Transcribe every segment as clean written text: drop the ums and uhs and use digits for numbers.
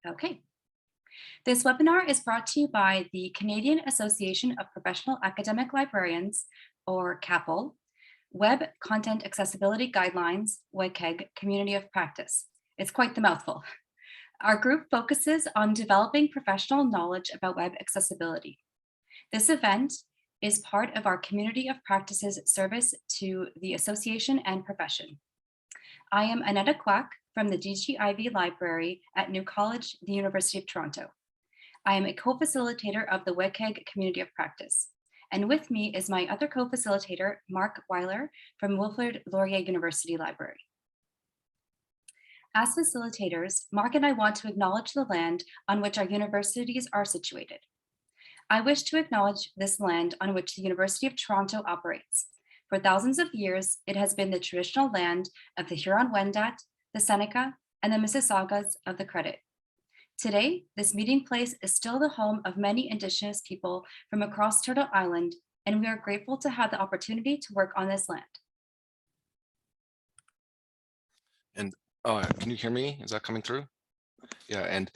Okay. This webinar is brought to you by the Canadian Association of Professional Academic Librarians, or CAPAL, Web Content Accessibility Guidelines, WCAG Community of Practice. It's quite the mouthful. Our group focuses on developing professional knowledge about web accessibility. This event is part of our Community of Practices service to the association and profession. I am Annetta Quack from the DGIV Library at New College, the University of Toronto. I am a co-facilitator of the WCAG Community of Practice. And with me is my other co-facilitator, Mark Weiler from Wilfrid Laurier University Library. As facilitators, Mark and I want to acknowledge the land on which our universities are situated. I wish to acknowledge this land on which the University of Toronto operates. For thousands of years, it has been the traditional land of the Huron-Wendat, the Seneca, and the Mississaugas of the Credit. Today, this meeting place is still the home of many Indigenous people from across Turtle Island, and we are grateful to have the opportunity to work on this land. And can you hear me? Is that coming through? Yeah, and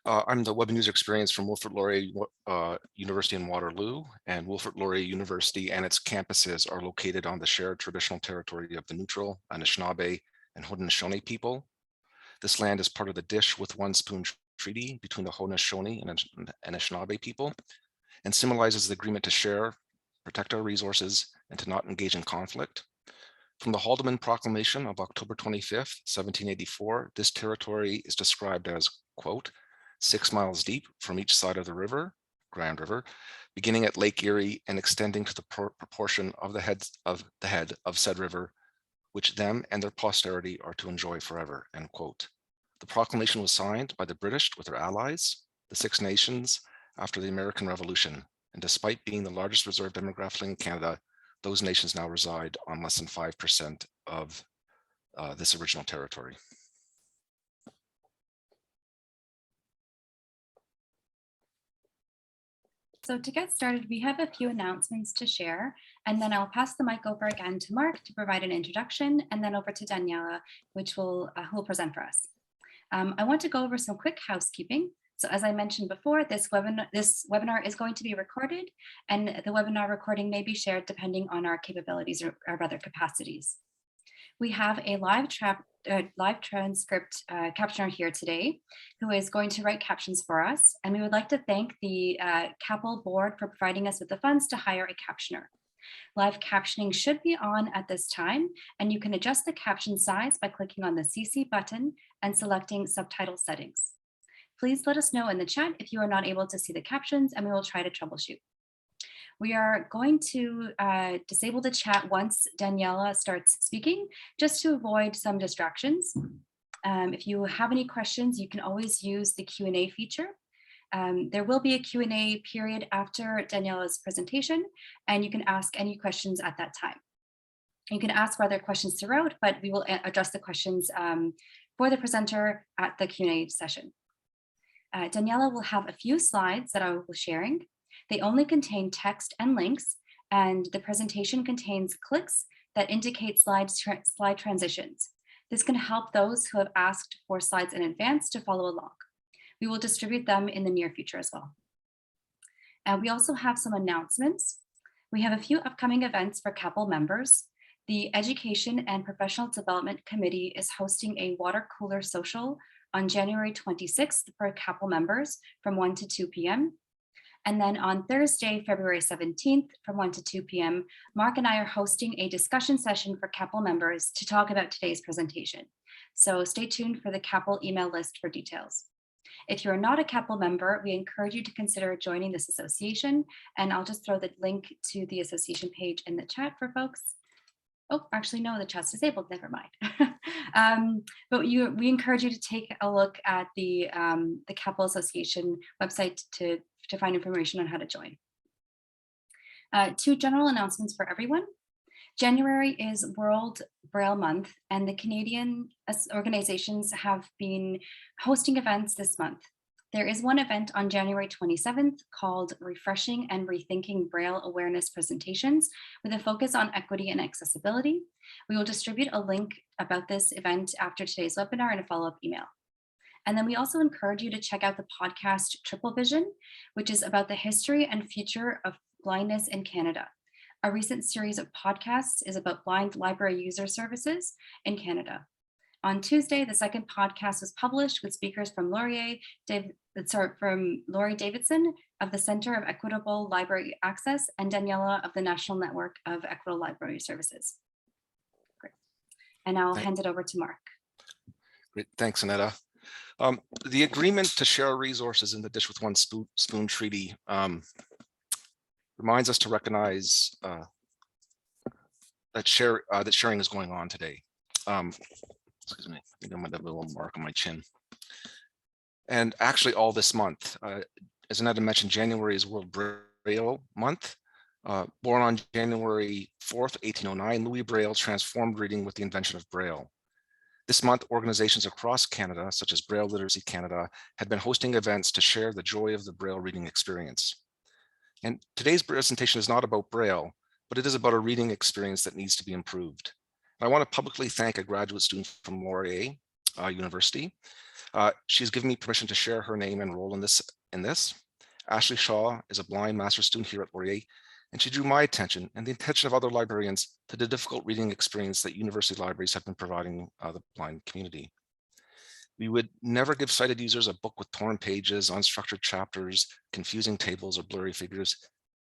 I'm the Web and User Experience from Wilfrid Laurier University in Waterloo, and Wilfrid Laurier University and its campuses are located on the shared traditional territory of the Neutral, Anishinaabe, and Haudenosaunee people. This land is part of the Dish with One Spoon Treaty between the Haudenosaunee and Anishinaabe people, and symbolizes the agreement to share, protect our resources, and to not engage in conflict. From the Haldeman Proclamation of October 25th, 1784, this territory is described as, quote, 6 miles deep from each side of the river, Grand River, beginning at Lake Erie and extending to the proportion of the head of said river, which them and their posterity are to enjoy forever, end quote. The proclamation was signed by the British with their allies, the Six Nations, after the American Revolution, and despite being the largest reserve demographic in Canada, those nations now reside on less than 5% of this original territory. So to get started, we have a few announcements to share, and then I'll pass the mic over again to Mark to provide an introduction, and then over to Daniella, who will present for us. I want to go over some quick housekeeping. So as I mentioned before, this webinar is going to be recorded, and the webinar recording may be shared depending on our capabilities or rather capacities. We have a live transcript captioner here today who is going to write captions for us. And we would like to thank the CAPAL board for providing us with the funds to hire a captioner. Live captioning should be on at this time, and you can adjust the caption size by clicking on the CC button and selecting subtitle settings. Please let us know in the chat if you are not able to see the captions, and we will try to troubleshoot. We are going to disable the chat once Daniella starts speaking, just to avoid some distractions. If you have any questions, you can always use the Q&A feature. There will be a Q&A period after Daniella's presentation, and you can ask any questions at that time. You can ask other questions throughout, but we will address the questions for the presenter at the Q&A session. Daniella will have a few slides that I will be sharing. They only contain text and links, and the presentation contains clicks that indicate slide transitions. This can help those who have asked for slides in advance to follow along. We will distribute them in the near future as well. We also have some announcements. We have a few upcoming events for CAPAL members. The Education and Professional Development Committee is hosting a water cooler social on January 26th for CAPAL members from 1 to 2 p.m. And then on Thursday, February 17th from 1 to 2 p.m., Mark and I are hosting a discussion session for CAPAL members to talk about today's presentation. So stay tuned for the CAPAL email list for details. If you're not a CAPAL member, we encourage you to consider joining this association, and I'll just throw the link to the association page in the chat for folks. Oh, actually, no, the chat's disabled, never mind. But we encourage you to take a look at the CAPAL Association website to find information on how to join. 2 general announcements for everyone. January is World Braille Month, and the Canadian organizations have been hosting events this month. There is one event on January 27th called Refreshing and Rethinking Braille Awareness Presentations with a focus on equity and accessibility. We will distribute a link about this event after today's webinar in a follow-up email. And then we also encourage you to check out the podcast Triple Vision, which is about the history and future of blindness in Canada. A recent series of podcasts is about blind library user services in Canada. On Tuesday, the second podcast was published with speakers from Laurie Davidson of the Center of Equitable Library Access and Daniella of the National Network of Equitable Library Services. Great. And now I'll hand it over to Mark. Great. Thanks, Annetta. The agreement to share resources in the Dish with One Spoon Treaty reminds us to recognize that sharing is going on today. Excuse me, I think I might have a little mark on my chin. And actually all this month, as Annetta mentioned, January is World Braille Month. Born on January 4th, 1809, Louis Braille transformed reading with the invention of Braille. This month, organizations across Canada, such as Braille Literacy Canada, had been hosting events to share the joy of the Braille reading experience. And today's presentation is not about Braille, but it is about a reading experience that needs to be improved. I want to publicly thank a graduate student from Laurier University. She has given me permission to share her name and role in this. Ashley Shaw is a blind master's student here at Laurier, and she drew my attention and the attention of other librarians to the difficult reading experience that university libraries have been providing the blind community. We would never give sighted users a book with torn pages, unstructured chapters, confusing tables, or blurry figures.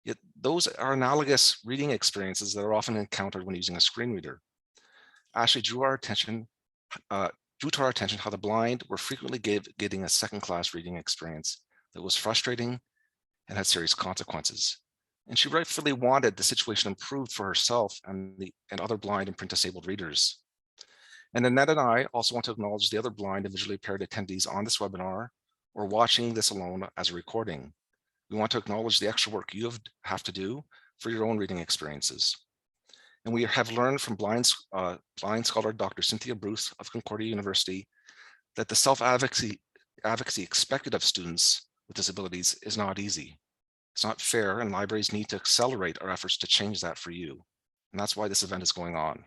Yet those are analogous reading experiences that are often encountered when using a screen reader. Ashley drew to our attention how the blind were frequently getting a second-class reading experience that was frustrating and had serious consequences. And she rightfully wanted the situation improved for herself and other blind and print-disabled readers. And Annette and I also want to acknowledge the other blind and visually impaired attendees on this webinar or watching this alone as a recording. We want to acknowledge the extra work you have to do for your own reading experiences. And we have learned from blind scholar Dr. Cynthia Bruce of Concordia University that the self-advocacy expected of students with disabilities is not easy. It's not fair, and libraries need to accelerate our efforts to change that for you. And that's why this event is going on.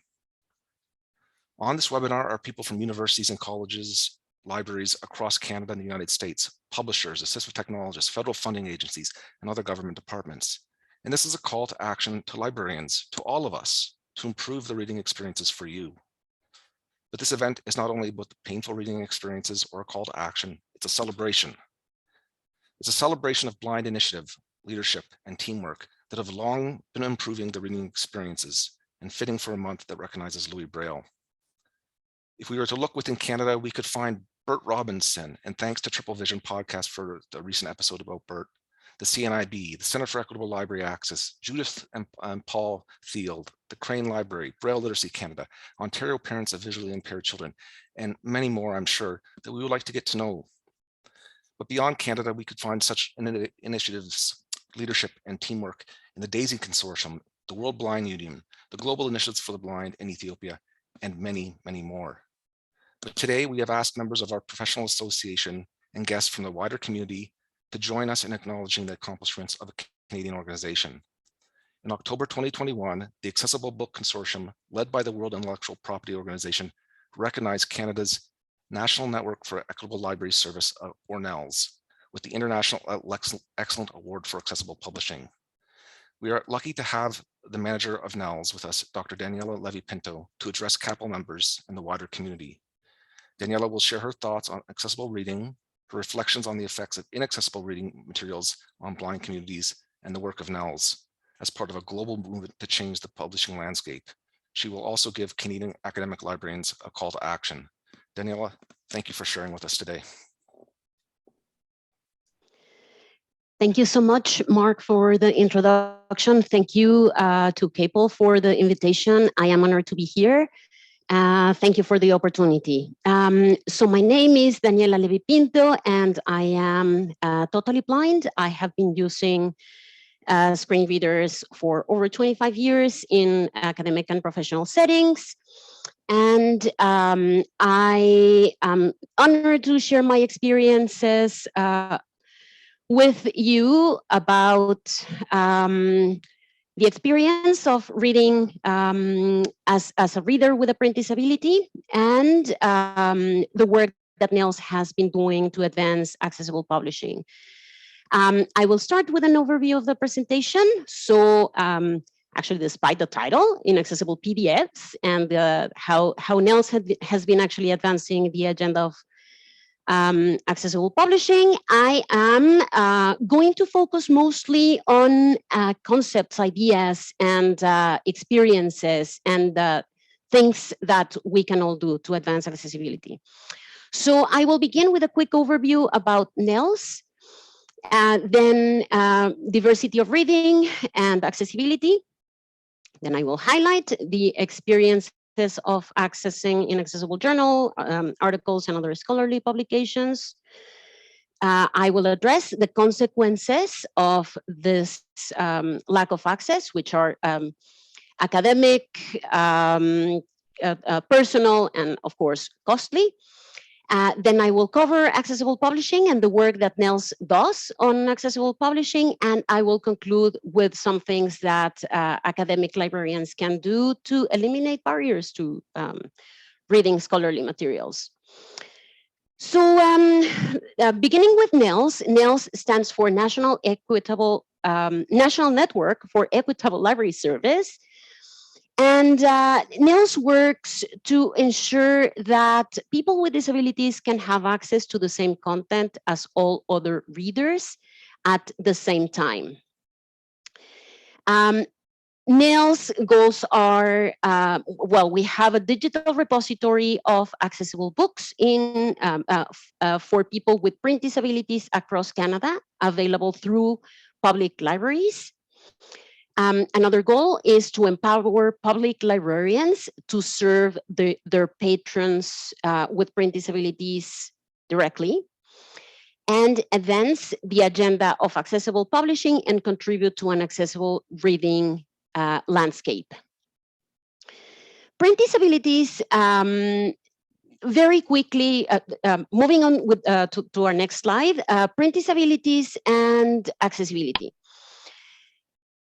On this webinar are people from universities and colleges, libraries across Canada and the United States, publishers, assistive technologists, federal funding agencies, and other government departments. And this is a call to action to librarians, to all of us, to improve the reading experiences for you. But this event is not only about the painful reading experiences or a call to action, it's a celebration. It's a celebration of blind initiative, leadership, and teamwork that have long been improving the reading experiences and fitting for a month that recognizes Louis Braille. If we were to look within Canada, we could find Bert Robinson, and thanks to Triple Vision podcast for the recent episode about Bert, the CNIB, the Center for Equitable Library Access, Judith and Paul Field, the Crane Library, Braille Literacy Canada, Ontario Parents of Visually Impaired Children, and many more, I'm sure, that we would like to get to know. But beyond Canada, we could find such initiatives, leadership, and teamwork in the DAISY Consortium, the World Blind Union, the Global Initiatives for the Blind in Ethiopia, and many, many more. But today, we have asked members of our professional association and guests from the wider community to join us in acknowledging the accomplishments of a Canadian organization. In October 2021, the Accessible Book Consortium, led by the World Intellectual Property Organization, recognized Canada's National Network for Equitable Library Service, or NNELS, with the International Excellent Award for Accessible Publishing. We are lucky to have the manager of NNELS with us, Dr. Daniella Levy Pinto, to address CAPAL members and the wider community. Daniella will share her thoughts on accessible reading, her reflections on the effects of inaccessible reading materials on blind communities, and the work of NNELS as part of a global movement to change the publishing landscape. She will also give Canadian academic librarians a call to action. Daniella, thank you for sharing with us today. Thank you so much, Mark, for the introduction. Thank you to CAPAL for the invitation. I am honored to be here. Thank you for the opportunity. So my name is Daniella Levy Pinto, and I am totally blind. I have been using screen readers for over 25 years in academic and professional settings. And I am honored to share my experiences with you about the experience of reading as a reader with a print disability and the work that NNELS has been doing to advance accessible publishing. I will start with an overview of the presentation. So actually, despite the title, Inaccessible PDFs, and how NNELS has been actually advancing the agenda of accessible publishing, I am going to focus mostly on concepts, ideas, and experiences, and things that we can all do to advance accessibility. So I will begin with a quick overview about NNELS, then diversity of reading and accessibility. Then I will highlight the experiences of accessing inaccessible journal, articles, and other scholarly publications. I will address the consequences of this lack of access, which are academic, personal, and of course, costly. Then I will cover accessible publishing and the work that NNELS does on accessible publishing, and I will conclude with some things that academic librarians can do to eliminate barriers to reading scholarly materials. So beginning with NNELS, NNELS stands for National Network for Equitable Library Service. And NNELS works to ensure that people with disabilities can have access to the same content as all other readers at the same time. NNELS goals are, well, we have a digital repository of accessible books for people with print disabilities across Canada, available through public libraries. Another goal is to empower public librarians to serve their patrons with print disabilities directly, and advance the agenda of accessible publishing and contribute to an accessible reading landscape. Print disabilities, very quickly, moving on with, to our next slide, print disabilities and accessibility.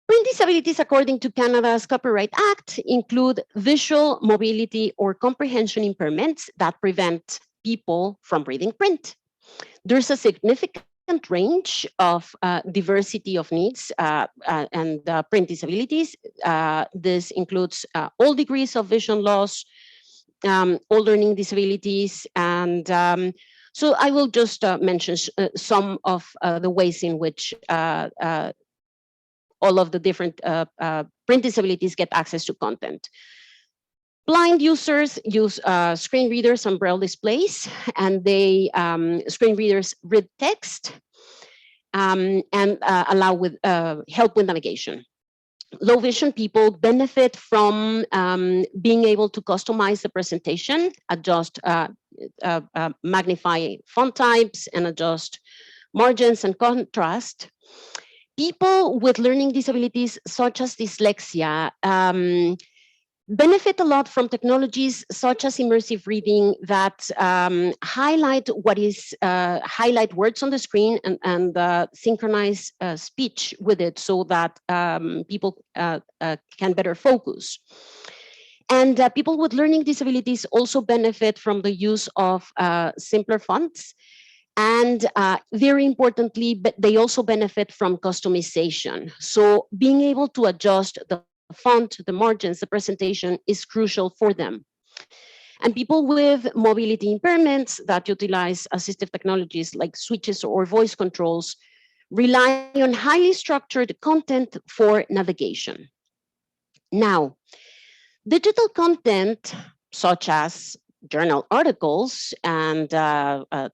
Print disabilities, according to Canada's Copyright Act, include visual, mobility, or comprehension impairments that prevent people from reading print. There's a significant range of diversity of needs and print disabilities. This includes all degrees of vision loss, all learning disabilities, and so I will just mention some of the ways in which all of the different print disabilities get access to content. Blind users use screen readers and braille displays, and they screen readers read text and allow with help with navigation. Low vision people benefit from being able to customize the presentation, adjust, magnify font types, and adjust margins and contrast. People with learning disabilities, such as dyslexia, benefit a lot from technologies such as immersive reading that highlight highlight words on the screen and synchronize speech with it, so that people can better focus. And people with learning disabilities also benefit from the use of simpler fonts. And very importantly, but they also benefit from customization. So being able to adjust the font, the margins, the presentation is crucial for them. And people with mobility impairments that utilize assistive technologies like switches or voice controls rely on highly structured content for navigation. Now, digital content such as journal articles and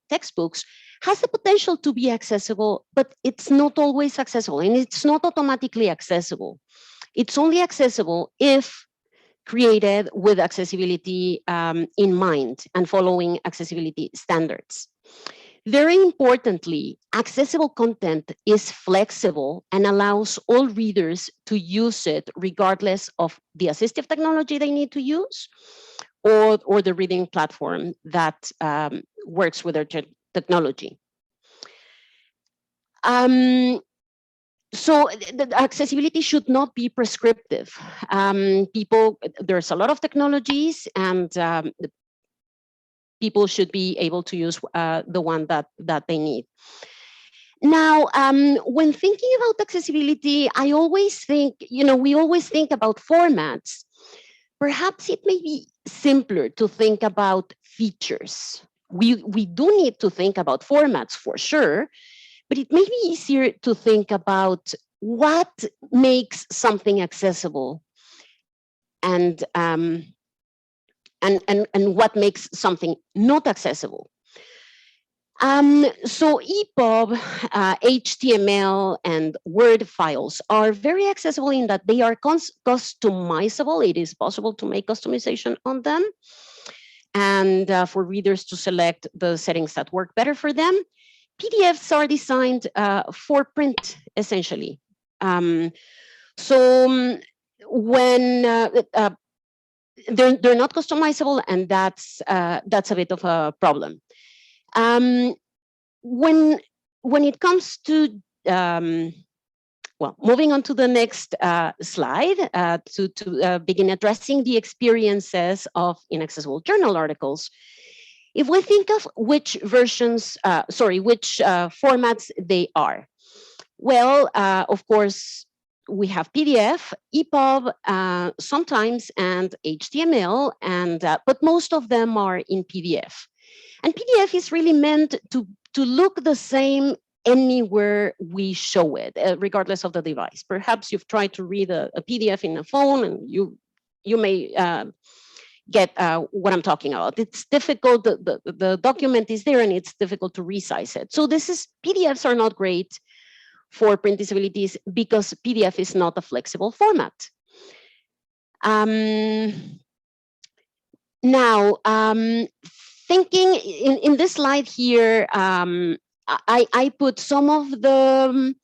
textbooks has the potential to be accessible, but it's not always accessible, and it's not automatically accessible. It's only accessible if created with accessibility in mind and following accessibility standards. Very importantly, accessible content is flexible and allows all readers to use it regardless of the assistive technology they need to use or the reading platform that works with their technology. So the accessibility should not be prescriptive. There's a lot of technologies, and people should be able to use the one that they need. Now, when thinking about accessibility, I always think, we always think about formats. Perhaps it may be simpler to think about features. We do need to think about formats for sure, but it may be easier to think about what makes something accessible and what makes something not accessible. So EPUB, HTML, and Word files are very accessible in that they are customizable. It is possible to make customization on them and for readers to select the settings that work better for them. PDFs are designed for print, essentially. When they're not customizable, and that's a bit of a problem. When it comes to moving on to the next slide to begin addressing the experiences of inaccessible journal articles. If we think of which versions, which formats they are, well, of course, we have PDF, EPUB, sometimes, and HTML, but most of them are in PDF. And PDF is really meant to look the same anywhere we show it, regardless of the device. Perhaps you've tried to read a PDF in a phone, and you may get what I'm talking about. It's difficult, the document is there and it's difficult to resize it. So PDFs are not great for print disabilities because PDF is not a flexible format. Now, thinking in this slide here, I put some of the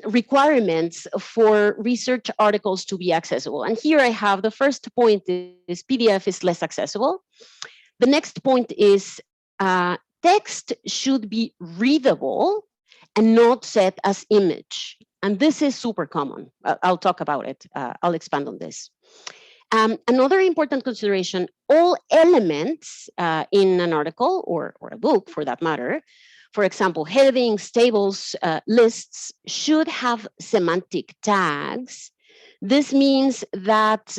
requirements for research articles to be accessible. And here I have the first point is PDF is less accessible. The next point is text should be readable and not set as image. And this is super common. I'll talk about it. I'll expand on this. Another important consideration, all elements in an article or a book for that matter, for example, headings, tables, lists, should have semantic tags. This means that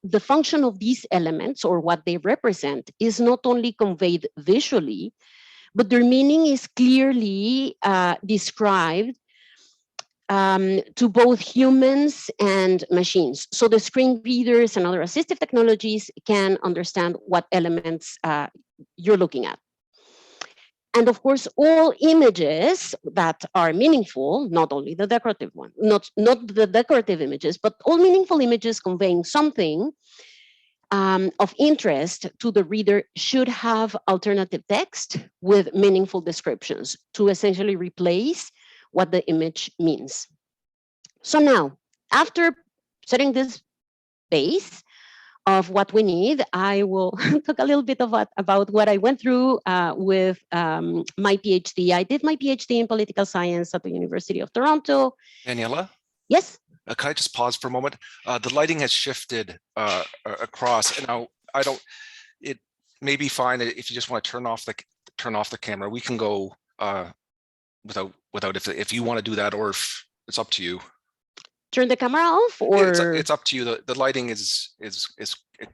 the function of these elements or what they represent is not only conveyed visually, but their meaning is clearly described to both humans and machines. So the screen readers and other assistive technologies can understand what elements you're looking at. And of course, all images that are meaningful, not only the decorative one, not the decorative images, but all meaningful images conveying something of interest to the reader should have alternative text with meaningful descriptions to essentially replace what the image means. So now, after setting this base of what we need, I will talk a little bit about what I went through with my PhD. I did my PhD in political science at the University of Toronto. Daniella? Yes? Can I just pause for a moment? The lighting has shifted across, and now it may be fine if you just want to turn off the camera. We can go without if you want to do that, or if it's up to you. Turn the camera off, or it's up to you. The lighting is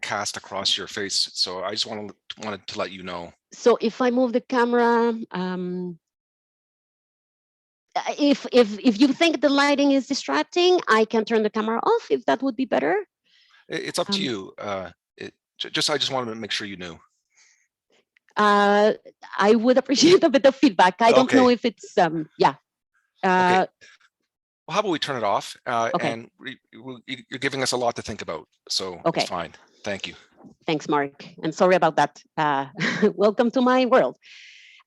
cast across your face, so I just wanted to let you know. So if I move the camera, if you think the lighting is distracting, I can turn the camera off. If that would be better. It's up to you. I just wanted to make sure you knew. I would appreciate a bit of feedback. I don't know if it's yeah. Okay. Well, how about we turn it off? Okay. And you're giving us a lot to think about, so okay. It's fine. Thank you. Thanks, Mark. And sorry about that. Welcome to my world.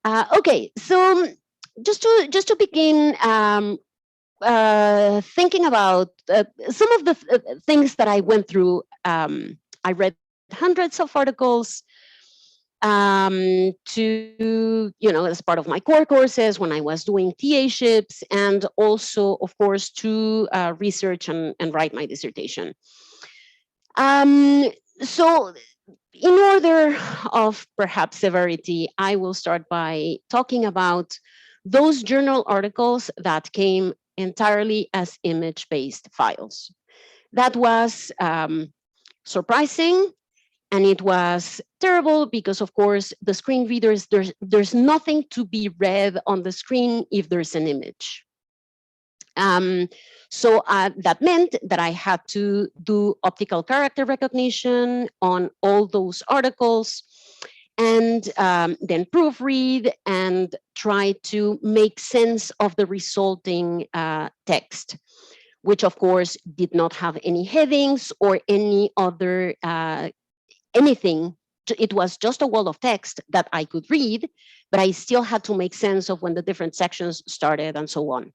Okay, so just to begin thinking about some of the things that I went through. I read hundreds of articles as part of my core courses when I was doing TA-ships, and also, of course, to research and write my dissertation. So in order of perhaps severity, I will start by talking about those journal articles that came entirely as image-based files. That was surprising, and it was terrible because, of course, the screen readers, there's nothing to be read on the screen if there's an image. So that meant that I had to do optical character recognition on all those articles, and then proofread and try to make sense of the resulting text, which of course did not have any headings or any other anything. It was just a wall of text that I could read, but I still had to make sense of when the different sections started and so on.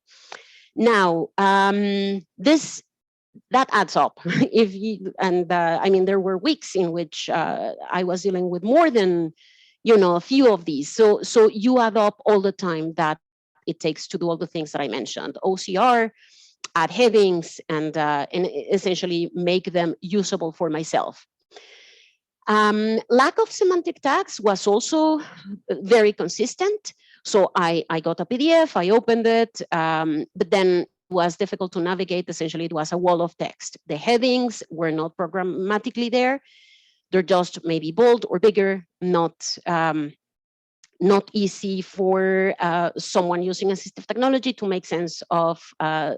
Now, that adds up. If you, and I mean, there were weeks in which I was dealing with more than, a few of these. So you add up all the time that it takes to do all the things that I mentioned: OCR, add headings, and essentially make them usable for myself. Lack of semantic tags was also very consistent. So I got a PDF, I opened it, but then it was difficult to navigate. Essentially, it was a wall of text. The headings were not programmatically there. They're just maybe bold or bigger, not easy for someone using assistive technology to make sense of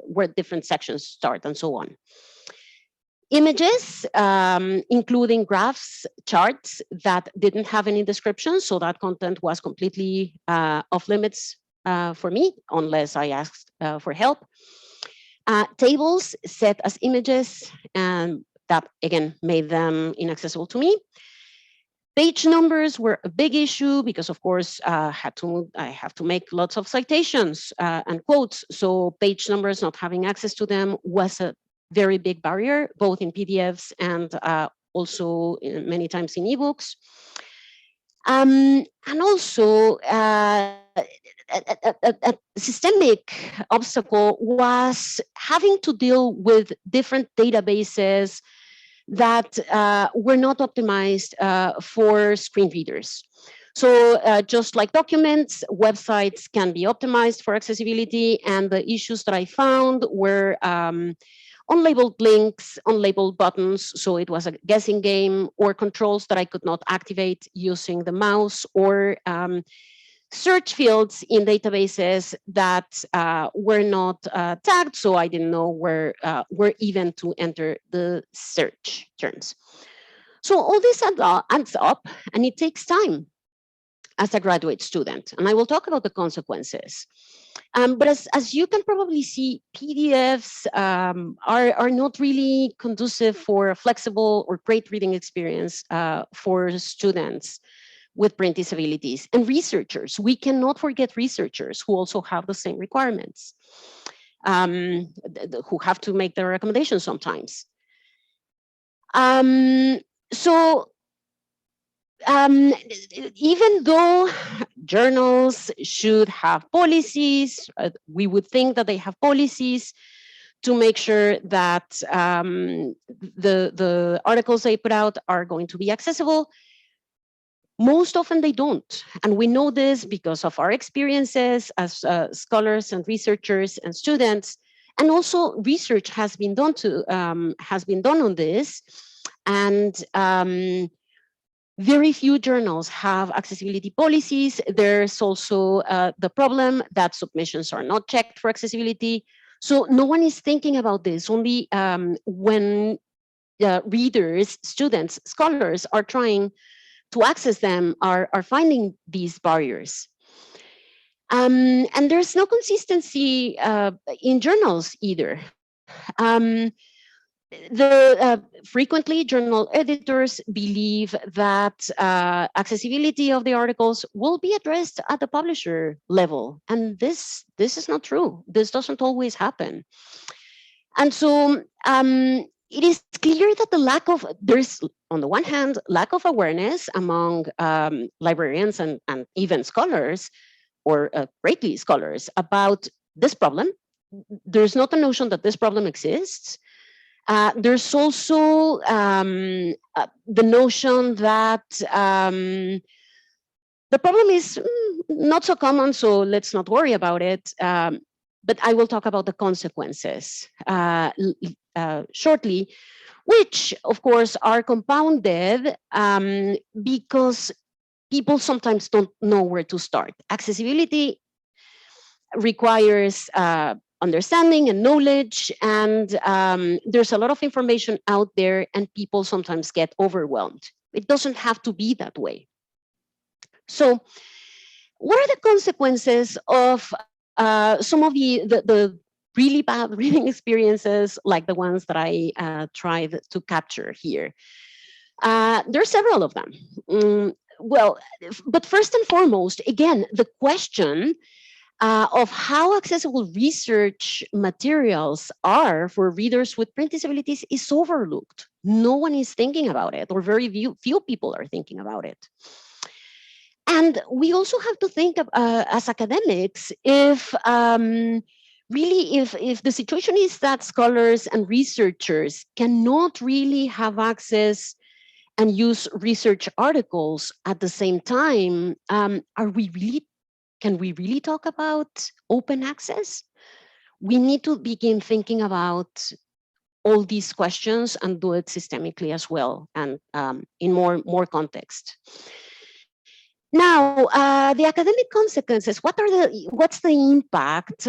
where different sections start and so on. Images, including graphs, charts that didn't have any description, so that content was completely off limits for me, unless I asked for help. Tables set as images, and that again made them inaccessible to me. Page numbers were a big issue because, of course, I have to make lots of citations and quotes. So page numbers, not having access to them, was a very big barrier, both in PDFs and also many times in eBooks. And also, a systemic obstacle was having to deal with different databases that were not optimized for screen readers. So just like documents, websites can be optimized for accessibility, and the issues that I found were unlabeled links, unlabeled buttons, so it was a guessing game, or controls that I could not activate using the mouse, or search fields in databases that were not tagged, so I didn't know where even to enter the search terms. So all this adds up, and it takes time as a graduate student, and I will talk about the consequences. But as you can probably see, PDFs are not really conducive for a flexible or great reading experience for students with print disabilities and researchers. We cannot forget researchers who also have the same requirements, who have to make their recommendations sometimes. Even though journals should have policies, we would think that they have policies to make sure that the articles they put out are going to be accessible. Most often they don't. And we know this because of our experiences as scholars and researchers and students. And also research has been done on this. And very few journals have accessibility policies. There's also the problem that submissions are not checked for accessibility. So no one is thinking about this. Only when readers, students, scholars are trying to access them are finding these barriers. And there's no consistency in journals either. Frequently, journal editors believe that accessibility of the articles will be addressed at the publisher level, and this is not true. This doesn't always happen, and so it is clear that there's on the one hand lack of awareness among librarians and even scholars, or greatly scholars, about this problem. There's not a notion that this problem exists. There's also the notion that the problem is not so common, so let's not worry about it. But I will talk about the consequences shortly, which of course are compounded because people sometimes don't know where to start. Accessibility requires understanding and knowledge, and there's a lot of information out there, and people sometimes get overwhelmed. It doesn't have to be that way. So what are the consequences of some of the really bad reading experiences like the ones that I tried to capture here? There are several of them. Well, but first and foremost, again, the question of how accessible research materials are for readers with print disabilities is overlooked. No one is thinking about it, or very few people are thinking about it. And we also have to think of, as academics, if really, if the situation is that scholars and researchers cannot really have access and use research articles at the same time, can we really talk about open access? We need to begin thinking about all these questions and do it systemically as well, and in more context. Now, the academic consequences. What's the impact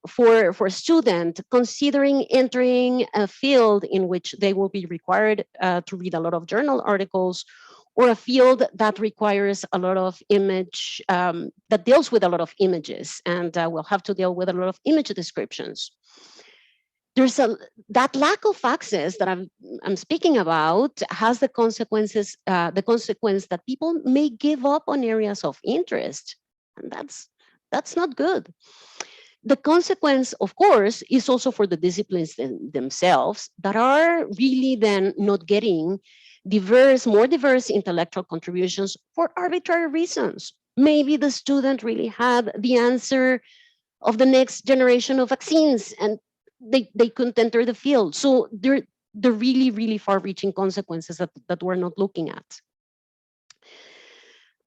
for a student considering entering a field in which they will be required to read a lot of journal articles, or a field that requires a lot of image, that deals with a lot of images, and will have to deal with a lot of image descriptions? There's that lack of access that I'm speaking about has the consequence that people may give up on areas of interest, and that's not good. The consequence, of course, is also for the disciplines themselves that are really then not getting more diverse intellectual contributions for arbitrary reasons. Maybe the student really had the answer of the next generation of vaccines, and they couldn't enter the field. So they're really, really far-reaching consequences that we're not looking at.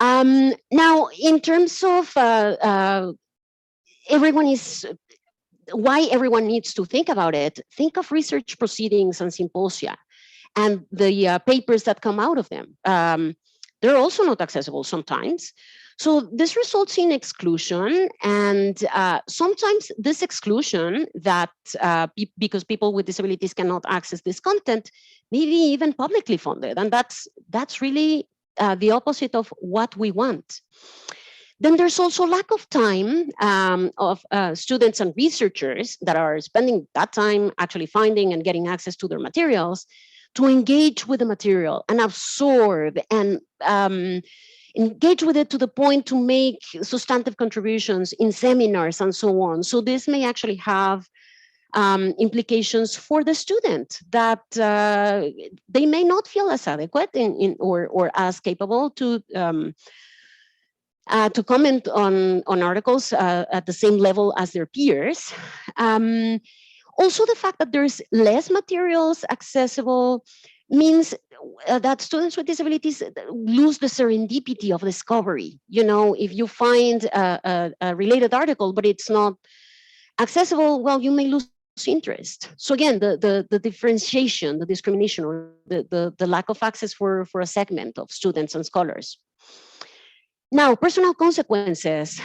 Now, in terms of why everyone needs to think about it, think of research proceedings and symposia and the papers that come out of them. They're also not accessible sometimes. So this results in exclusion, and sometimes this exclusion that because people with disabilities cannot access this content, maybe even publicly funded, and that's really the opposite of what we want. Then there's also lack of time of students and researchers that are spending that time actually finding and getting access to their materials to engage with the material and absorb and engage with it to the point to make substantive contributions in seminars and so on. So this may actually have implications for the student that they may not feel as adequate or as capable to comment on articles at the same level as their peers. Also, the fact that there's less materials accessible means that students with disabilities lose the serendipity of discovery. You know, if you find a related article, but it's not accessible, well, you may lose interest. So again, the differentiation, the discrimination, or the lack of access for a segment of students and scholars. Now, personal consequences.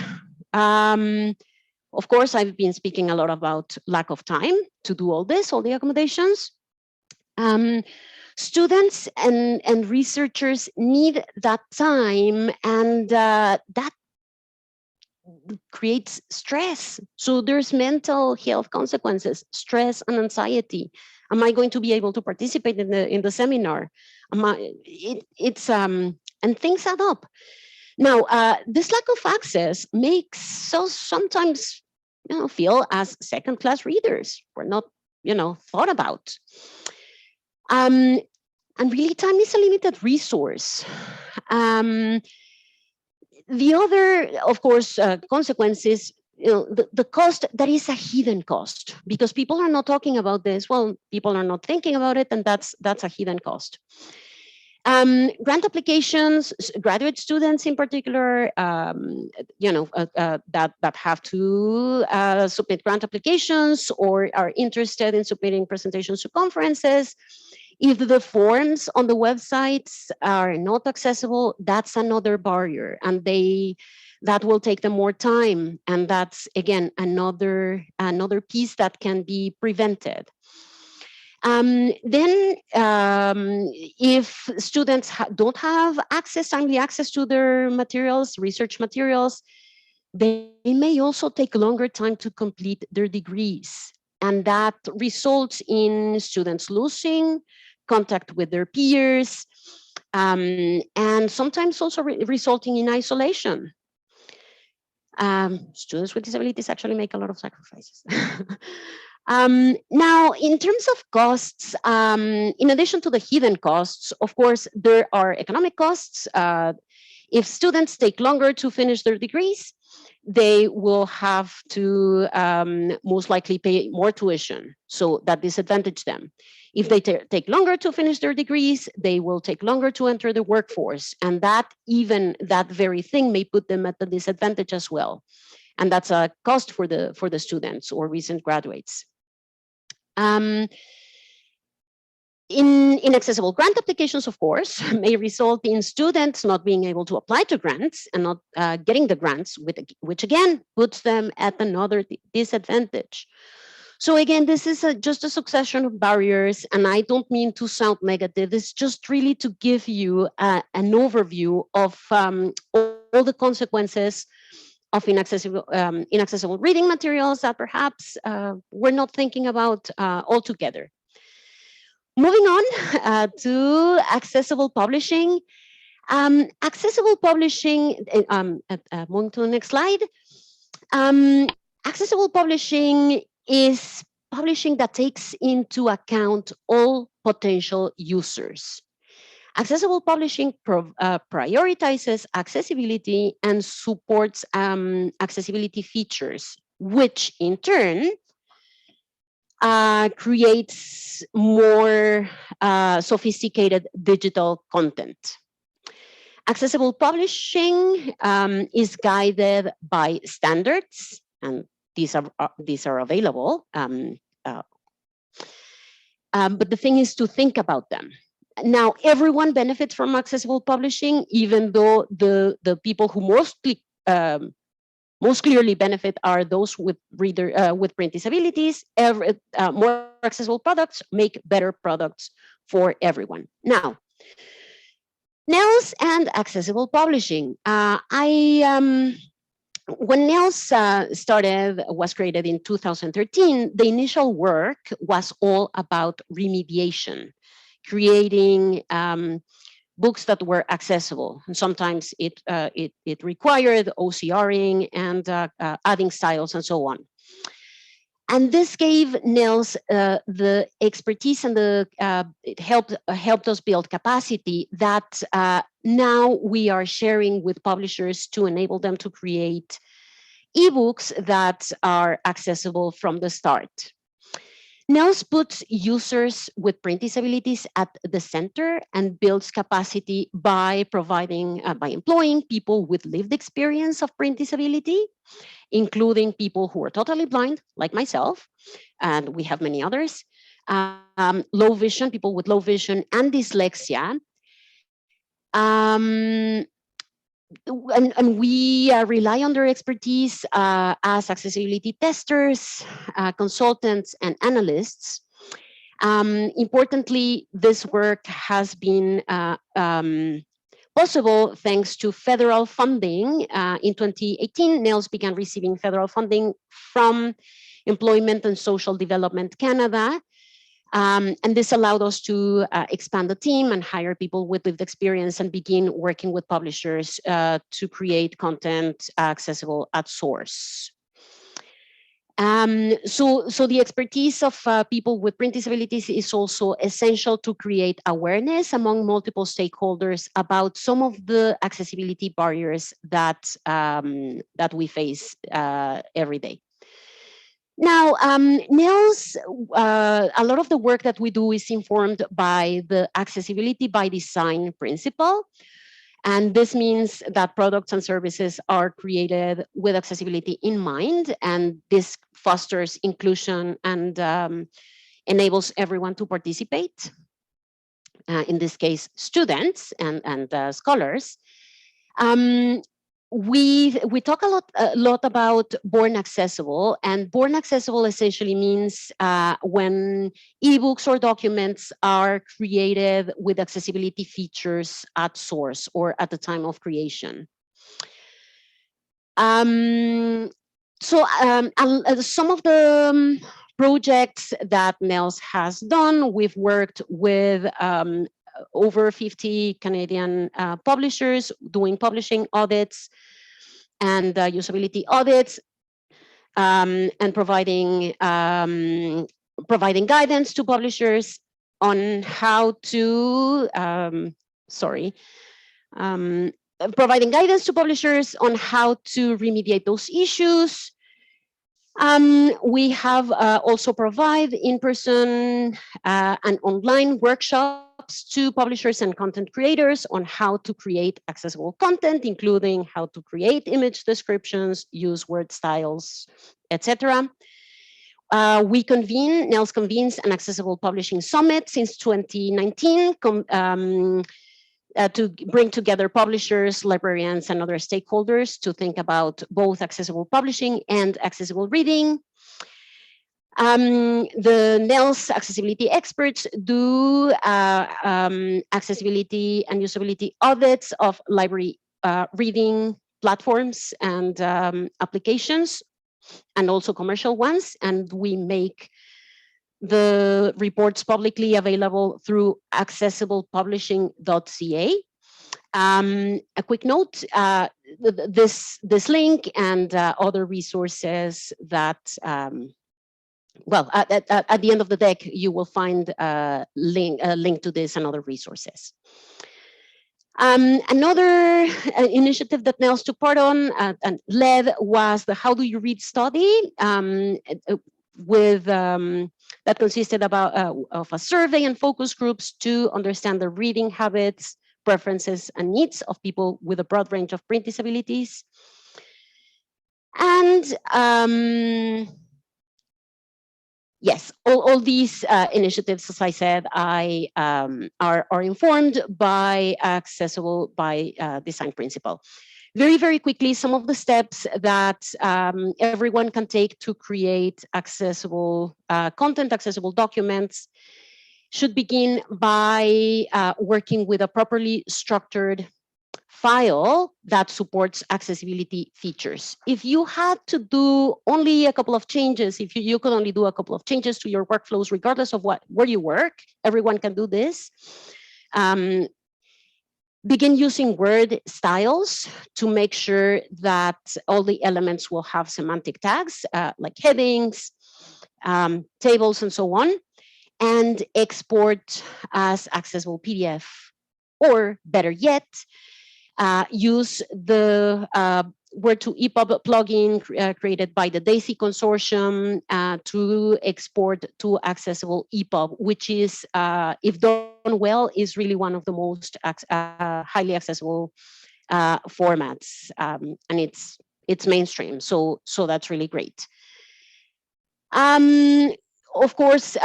Of course, I've been speaking a lot about lack of time to do all the accommodations. Students and researchers need that time, and that creates stress. So there's mental health consequences, stress and anxiety. Am I going to be able to participate in the seminar? And things add up. Now, this lack of access makes us sometimes, feel as second-class readers. We're not, thought about. And really, time is a limited resource. The other, of course, consequence is the cost that is a hidden cost, because people are not talking about this. Well, people are not thinking about it, and that's a hidden cost. Grant applications, graduate students in particular, that have to submit grant applications or are interested in submitting presentations to conferences. If the forms on the websites are not accessible, that's another barrier, and that will take them more time, and that's again another piece that can be prevented. If students don't have timely access to their materials, research materials, they may also take longer time to complete their degrees. And that results in students losing contact with their peers, and sometimes also resulting in isolation. Students with disabilities actually make a lot of sacrifices. Now, in terms of costs, in addition to the hidden costs, of course, there are economic costs. If students take longer to finish their degrees, they will have to most likely pay more tuition, so that disadvantages them. If they take longer to finish their degrees, they will take longer to enter the workforce, and that very thing may put them at a disadvantage as well. And that's a cost for the students or recent graduates. Inaccessible grant applications, of course, may result in students not being able to apply to grants and not getting the grants, which again puts them at another disadvantage. So again, this is just a succession of barriers, and I don't mean to sound negative. It's just really to give you an overview of all the consequences of inaccessible reading materials that perhaps we're not thinking about altogether. Moving on to accessible publishing. Accessible publishing, moving to the next slide. Accessible publishing is publishing that takes into account all potential users. Accessible publishing prioritizes accessibility and supports accessibility features, which in turn creates more sophisticated digital content. Accessible publishing is guided by standards, and these are available. But the thing is to think about them. Now, everyone benefits from accessible publishing, even though the people who most clearly benefit are those with print disabilities. More accessible products make better products for everyone. Now, NNELS and accessible publishing. When NNELS was created in 2013, the initial work was all about remediation, creating books that were accessible. And sometimes it required OCRing and adding styles and so on. And this gave NNELS the expertise and it helped us build capacity that now we are sharing with publishers to enable them to create eBooks that are accessible from the start. NNELS puts users with print disabilities at the center and builds capacity by employing people with lived experience of print disability, including people who are totally blind, like myself, and we have many others, low vision, people with low vision and dyslexia. And we rely on their expertise as accessibility testers, consultants, and analysts. Importantly, this work has been possible thanks to federal funding. In 2018, NNELS began receiving federal funding from Employment and Social Development Canada. And this allowed us to expand the team and hire people with lived experience and begin working with publishers to create content accessible at source. So the expertise of people with print disabilities is also essential to create awareness among multiple stakeholders about some of the accessibility barriers that that we face every day. Now, NNELS, a lot of the work that we do is informed by the accessibility by design principle. And this means that products and services are created with accessibility in mind, and this fosters inclusion and enables everyone to participate, in this case, students and scholars. We talk a lot about born accessible, and born accessible essentially means when ebooks or documents are created with accessibility features at source or at the time of creation. Some of the projects that NNELS has done, we've worked with over 50 Canadian publishers doing publishing audits and usability audits, and providing guidance to publishers on how to providing guidance to publishers on how to remediate those issues. We have also provide in-person and online workshops to publishers and content creators on how to create accessible content, including how to create image descriptions, use word styles, etc. NNELS convenes an Accessible Publishing Summit since 2019, to bring together publishers, librarians, and other stakeholders to think about both accessible publishing and accessible reading. The NNELS accessibility experts do accessibility and usability audits of library reading platforms and applications, and also commercial ones, and we make the reports publicly available through accessiblepublishing.ca. A quick note, this link and other resources that, well, at the end of the deck, you will find a link to this and other resources. Another initiative that NNELS took part on and led was the How Do You Read study, with that consisted of a survey and focus groups to understand the reading habits, preferences, and needs of people with a broad range of print disabilities. And yes, all these initiatives, as I said, are informed by accessible by design principle. Very, very quickly, some of the steps that everyone can take to create accessible content, accessible documents, should begin by working with a properly structured file that supports accessibility features. If you had to do only a couple of changes, if you could only do a couple of changes to your workflows, regardless of where you work, everyone can do this. Begin using word styles to make sure that all the elements will have semantic tags like headings, tables, and so on, and export as accessible PDF. Or better yet, use the Word2EPUB plugin created by the DAISY consortium to export to accessible EPUB, which is, if done well, is really one of the most highly accessible formats, and it's mainstream. So that's really great. Of course,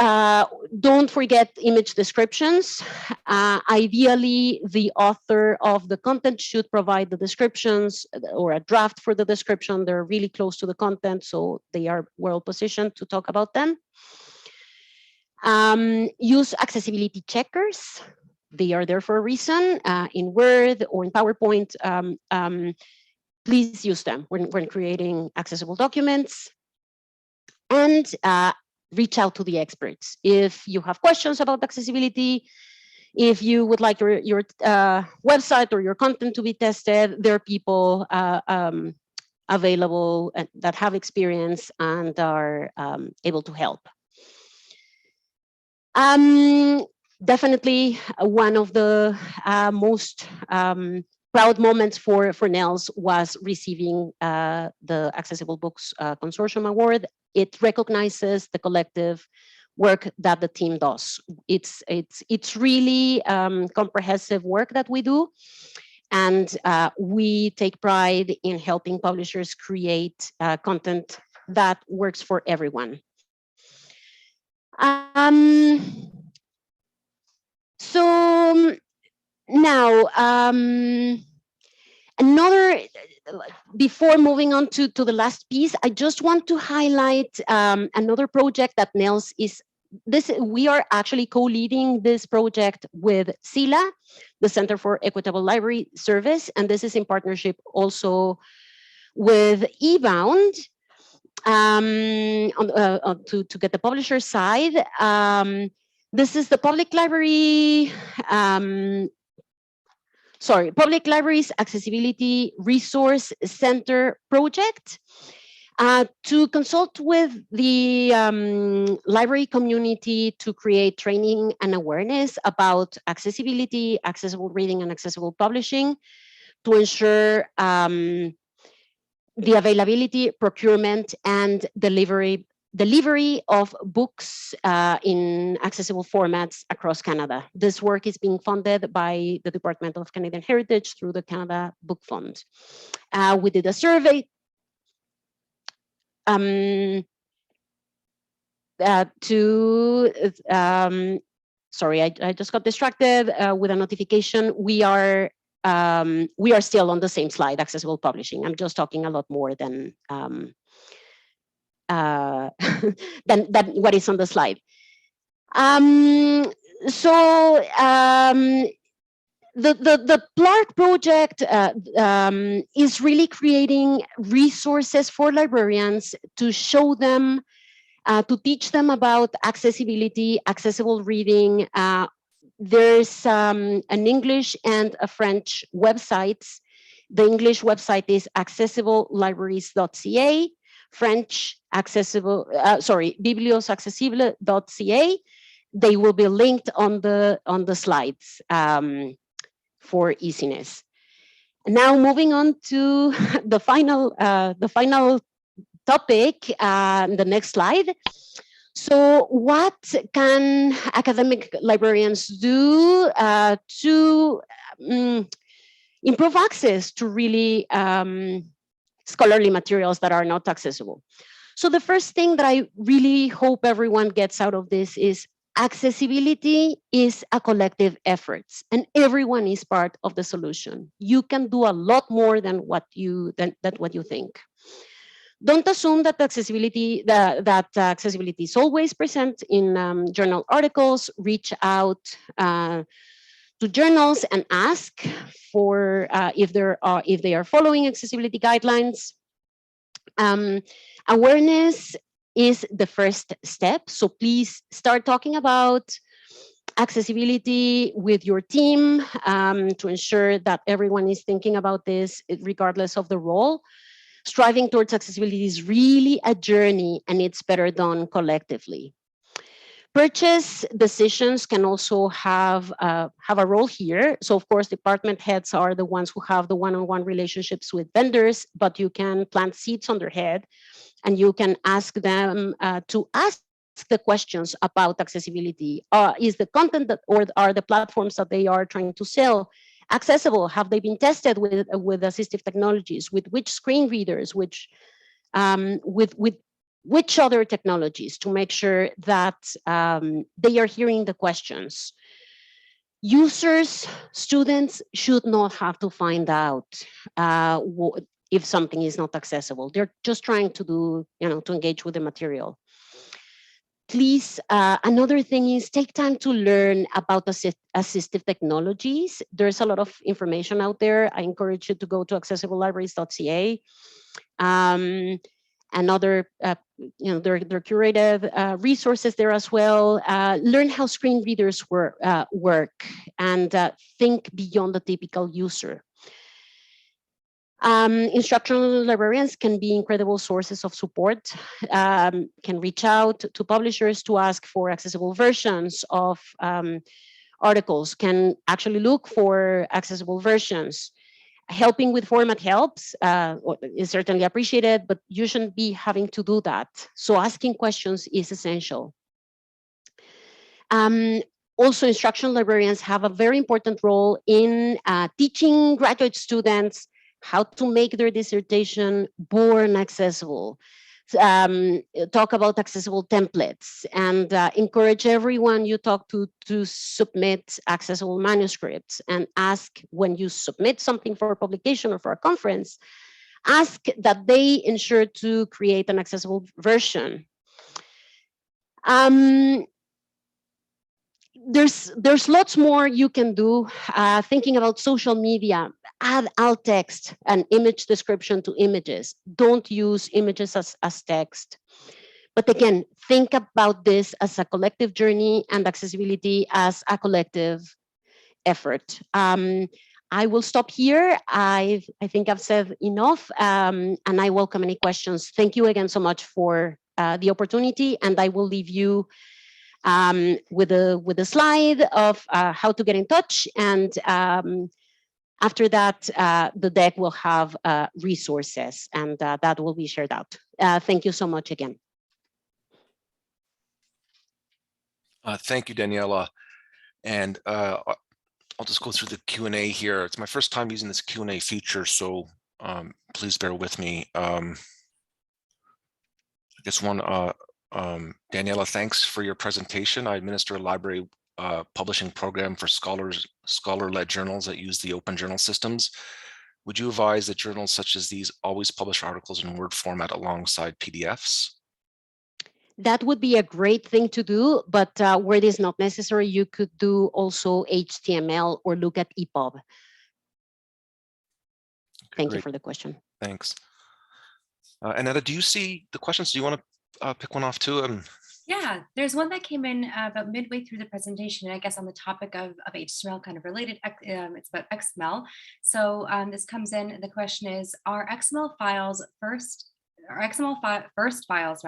don't forget image descriptions. Ideally, the author of the content should provide the descriptions or a draft for the description. They're really close to the content, so they are well positioned to talk about them. Use accessibility checkers. They are there for a reason, in Word or in PowerPoint. Please use them when creating accessible documents. And reach out to the experts. If you have questions about accessibility, if you would like your website or your content to be tested, there are people available and that have experience and are able to help. Definitely one of the most proud moments for NNELS was receiving the Accessible Books Consortium Award. It recognizes the collective work that the team does. It's really comprehensive work that we do, and we take pride in helping publishers create content that works for everyone. So now, before moving on to the last piece, I just want to highlight another project that NNELS is, we are actually co-leading this project with CILA, the Center for Equitable Library Service, and this is in partnership also with eBound. To get the publisher side, this is the Public Libraries Accessibility Resource Center project to consult with the library community to create training and awareness about accessibility, accessible reading, and accessible publishing to ensure the availability, procurement, and delivery of books in accessible formats across Canada. This work is being funded by the Department of Canadian Heritage through the Canada Book Fund. We did a survey sorry, I just got distracted with a notification. We are still on the same slide, accessible publishing. I'm just talking a lot more than what is on the slide. The PLARC project is really creating resources for librarians to show them, to teach them about accessibility, accessible reading. There's an English and a French websites. The English website is accessiblelibraries.ca, French bibliosaccessible.ca. They will be linked on the slides for easiness. Now moving on to the final topic, the next slide. So what can academic librarians do to improve access to really scholarly materials that are not accessible? So the first thing that I really hope everyone gets out of this is accessibility is a collective effort, and everyone is part of the solution. You can do a lot more than what you think. Don't assume that accessibility is always present in journal articles. Reach out to journals and ask for if they are following accessibility guidelines. Awareness is the first step. So please start talking about accessibility with your team to ensure that everyone is thinking about this regardless of the role. Striving towards accessibility is really a journey, and it's better done collectively. Purchase decisions can also have a role here. So of course, department heads are the ones who have the one-on-one relationships with vendors, but you can plant seeds on their head, and you can ask them to ask the questions about accessibility. Is the content or are the platforms that they are trying to sell accessible? Have they been tested with assistive technologies? With which screen readers? With which other technologies, to make sure that they are hearing the questions? Users, students should not have to find out if something is not accessible. They're just trying to do, to engage with the material. Please, another thing is take time to learn about assistive technologies. There's a lot of information out there. I encourage you to go to accessiblelibraries.ca. And other, they're curated resources there as well. Learn how screen readers work and think beyond the typical user. Instructional librarians can be incredible sources of support, can reach out to publishers to ask for accessible versions of articles, can actually look for accessible versions. Helping with format helps, is certainly appreciated, but you shouldn't be having to do that. So asking questions is essential. Also, instructional librarians have a very important role in teaching graduate students how to make their dissertation born accessible. Talk about accessible templates and encourage everyone you talk to submit accessible manuscripts, and ask when you submit something for publication or for a conference, ask that they ensure to create an accessible version. There's lots more you can do. Thinking about social media, add alt text and image description to images. Don't use images as text. But again, think about this as a collective journey and accessibility as a collective effort. I will stop here. I think I've said enough, and I welcome any questions. Thank you again so much for the opportunity, and I will leave you with a slide of how to get in touch, and after that, the deck will have resources, and that will be shared out. Thank you so much again. Thank you, Daniela. And I'll just go through the Q&A here. It's my first time using this Q&A feature, so please bear with me. I guess one, Daniela, thanks for your presentation. I administer a library publishing program for scholar-led journals that use the open journal systems. Would you advise that journals such as these always publish articles in Word format alongside PDFs? That would be a great thing to do, but where it is not necessary, you could do also HTML or look at EPUB. Okay, Thank great. you for the question. Thanks. Annetta, do you see the questions? Do you want to pick one off too? Yeah, there's one that came in about midway through the presentation, I guess on the topic of HTML, kind of related. It's about XML. So this comes in, the question is, are XML first files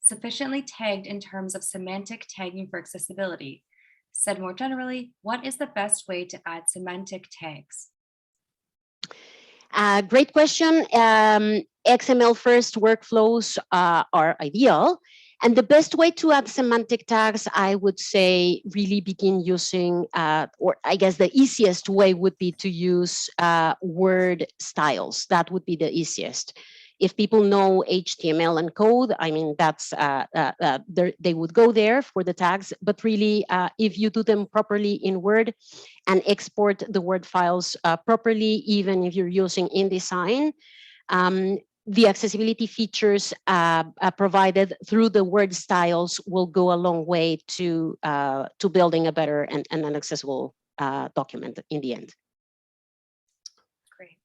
sufficiently tagged in terms of semantic tagging for accessibility? Said more generally, what is the best way to add semantic tags? Great question. XML first workflows are ideal. And the best way to add semantic tags, I would say, really begin using, or I guess the easiest way would be to use word styles. That would be the easiest. If people know HTML and code, I mean, that's they would go there for the tags. But really, if you do them properly in Word and export the Word files properly, even if you're using InDesign, the accessibility features provided through the word styles will go a long way to building a better and an accessible document in the end. Great.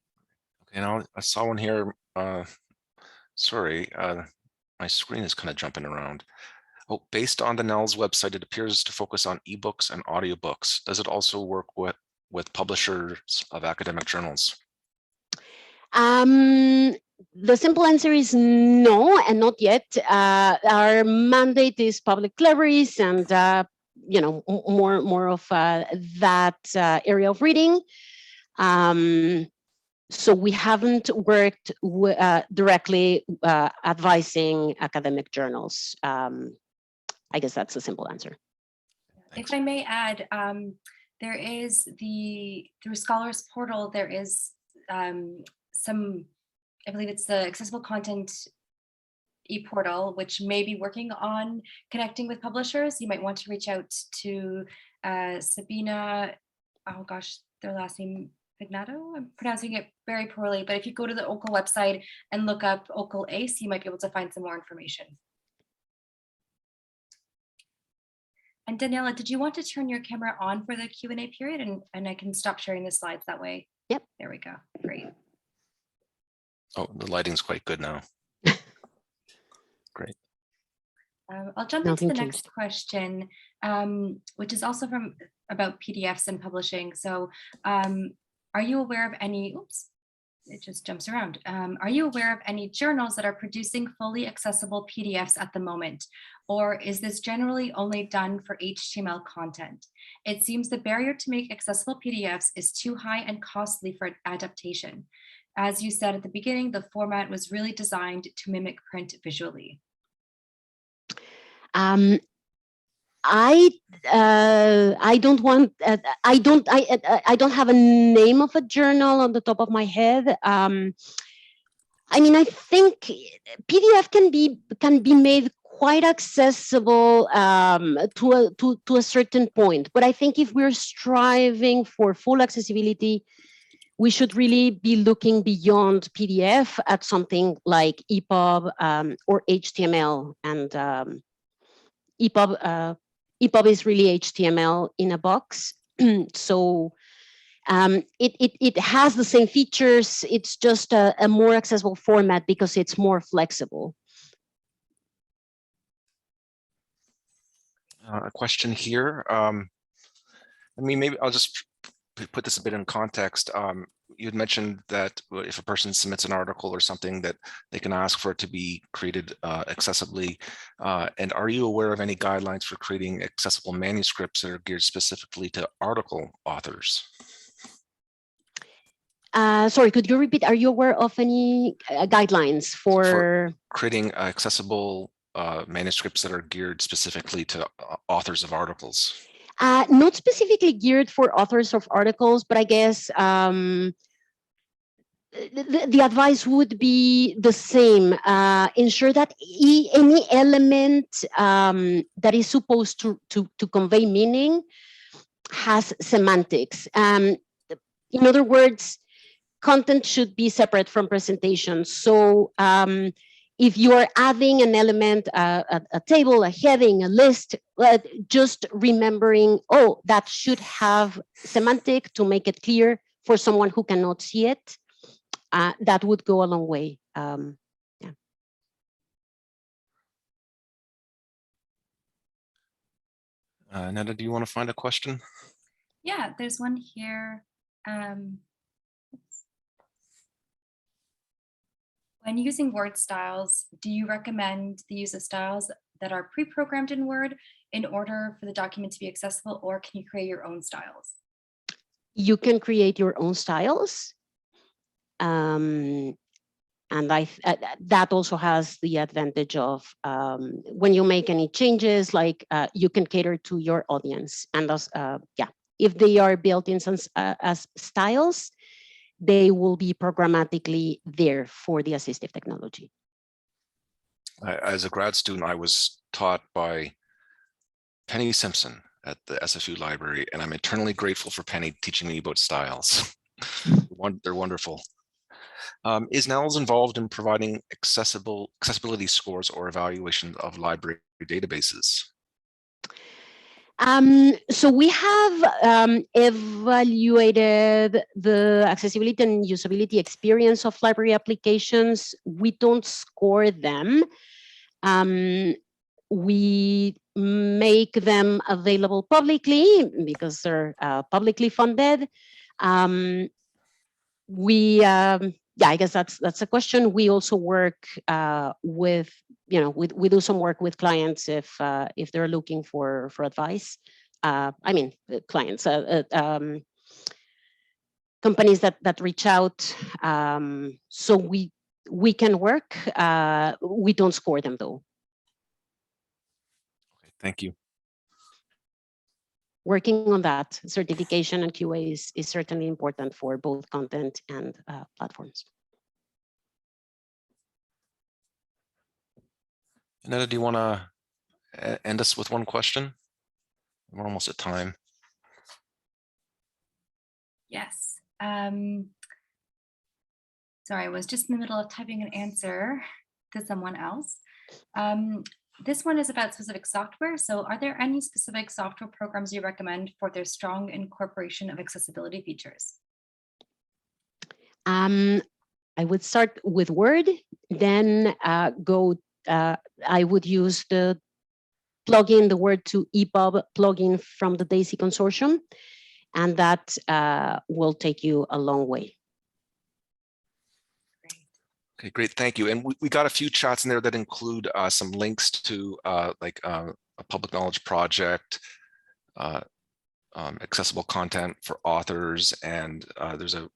Okay, now I saw one here. Sorry, my screen is kind of jumping around. Oh, based on the NNELS website, it appears to focus on eBooks and audiobooks. Does it also work with publishers of academic journals? The simple answer is no, and not yet. Our mandate is public libraries and more of that area of reading. So we haven't worked directly advising academic journals. I guess that's a simple answer. Thanks. If I may add, there is through Scholars Portal, there is some, I believe it's the Accessible Content e-portal, which may be working on connecting with publishers. You might want to reach out to Sabina, oh gosh, their last name, Vignato? I'm pronouncing it very poorly, but if you go to the OCL website and look up OCL ACE, you might be able to find some more information. And Daniela, did you want to turn your camera on for the Q&A period? And I can stop sharing the slides that way. Yep. There we go. Great. Oh, the lighting's quite good now. Great. I'll jump into the next question, which is also about PDFs and publishing. So are you aware of any, it just jumps around. Are you aware of any journals that are producing fully accessible PDFs at the moment? Or is this generally only done for HTML content? It seems the barrier to make accessible PDFs is too high and costly for adaptation. As you said at the beginning, the format was really designed to mimic print visually. I don't want I don't have a name of a journal on the top of my head. I mean, I think PDF can be made quite accessible to a certain point, but I think if we're striving for full accessibility, we should really be looking beyond PDF at something like EPUB or HTML, and EPUB is really HTML in a box. So it has the same features. It's just a more accessible format because it's more flexible. A question here. I mean, maybe I'll just put this a bit in context. You had mentioned that if a person submits an article or something, that they can ask for it to be created accessibly. And are you aware of any guidelines for creating accessible manuscripts that are geared specifically to article authors? Sorry, could you repeat? Are you aware of any guidelines for creating accessible manuscripts that are geared specifically to authors of articles? Not specifically geared for authors of articles, but I guess the advice would be the same. Ensure that any element that is supposed to convey meaning has semantics. In other words, content should be separate from presentation. So if you are adding an element, a table, a heading, a list, just remembering, oh, that should have semantic to make it clear for someone who cannot see it. That would go a long way. Yeah. Neda, do you want to find a question? Yeah, there's one here. When using Word styles, do you recommend the use of styles that are pre-programmed in Word in order for the document to be accessible, or can you create your own styles? You can create your own styles. And that also has the advantage of when you make any changes, like you can cater to your audience. And thus, yeah, if they are built in as styles, they will be programmatically there for the assistive technology. As a grad student, I was taught by Penny Simpson at the SFU library, and I'm eternally grateful for Penny teaching me about styles. They're wonderful. Is NNELS involved in providing accessibility scores or evaluation of library databases? So we have evaluated the accessibility and usability experience of library applications. We don't score them. We make them available publicly because they're publicly funded. Yeah, I guess that's a question. We also work with, we do some work with clients if they're looking for advice. I mean, clients, companies that reach out. So we can work. We don't score them though. Okay, thank you. Working on that, certification and QA is certainly important for both content and platforms. Neda, do you want to end us with one question? We're almost at time. Yes. Sorry, I was just in the middle of typing an answer to someone else. This one is about specific software. So are there any specific software programs you recommend for their strong incorporation of accessibility features? I would start with Word, then I would use the plugin, the Word to EPUB plugin from the DAISY consortium, and that will take you a long way. Okay, great, thank you. And we got a few chats in there that include some links to like a public knowledge project, accessible content for authors, and there's a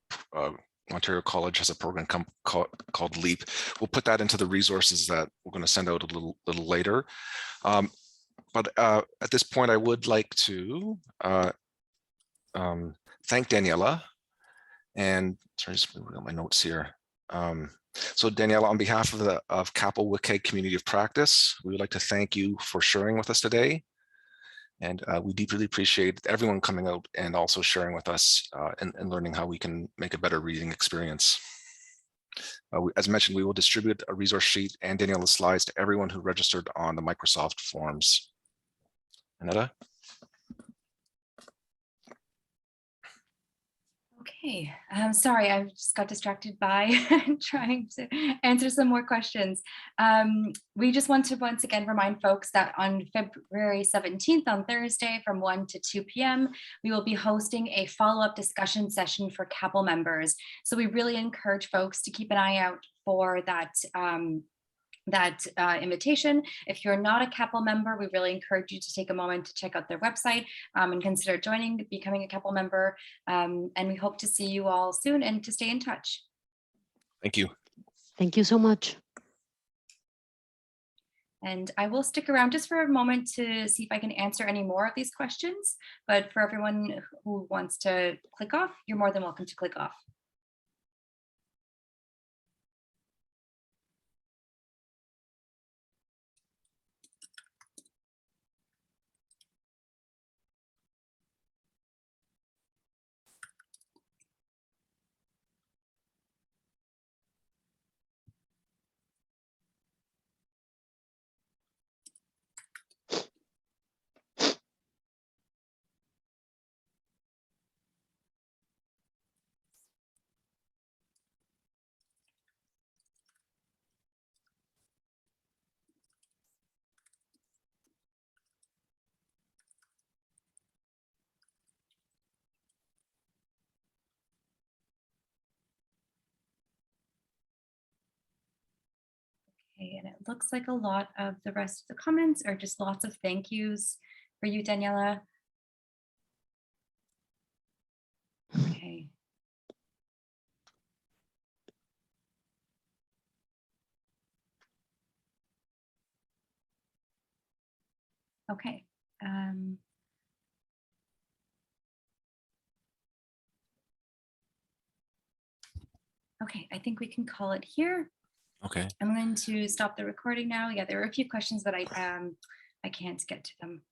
Ontario College has a program called LEAP. We'll put that into the resources that we're going to send out a little later. But at this point, I would like to thank Daniella. And sorry, just got my notes here. So Daniella, on behalf of CAPAL WCAG Community of Practice, we would like to thank you for sharing with us today. And we deeply appreciate everyone coming out and also sharing with us and learning how we can make a better reading experience. As mentioned, we will distribute a resource sheet and Daniella's slides to everyone who registered on the Microsoft forms. Annetta? Okay, sorry, I just got distracted by trying to answer some more questions. We just want to once again remind folks that on February 17th, on Thursday from 1 to 2 p.m., we will be hosting a follow-up discussion session for CAPAL members. So we really encourage folks to keep an eye out for that invitation. If you're not a CAPAL member, we really encourage you to take a moment to check out their website and consider becoming a CAPAL member. And we hope to see you all soon and to stay in touch. Thank you. Thank you so much. And I will stick around just for a moment to see if I can answer any more of these questions. But for everyone who wants to click off, you're more than welcome to click off. Okay, and it looks like a lot of the rest of the comments are just lots of thank yous for you, Daniella. Okay. Okay. Okay, I think we can call it here. Okay. I'm going to stop the recording now. Yeah, there are a few questions, but I can't get to them.